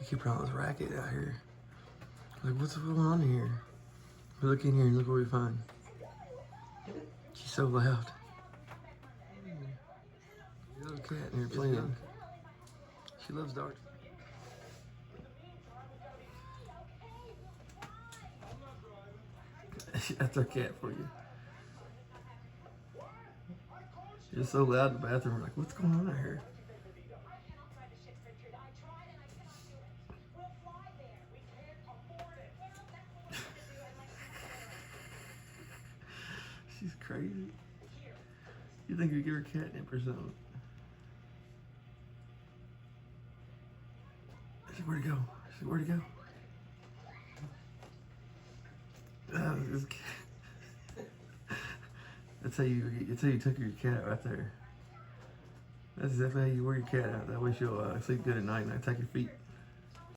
We keep around this racket out here. Like, what's going on here? We look in here and look what we find. She's so loud. Little cat in here playing. She loves darts. That's our cat for you. She's so loud in the bathroom. We're like, what's going on out here? She's crazy. You think we'd give her catnip or something? She said, where'd it go? She said, where'd it go? This cat. That's how you took your cat right there. That's exactly how you wear your cat out. That way she'll sleep good at night and not attack your feet.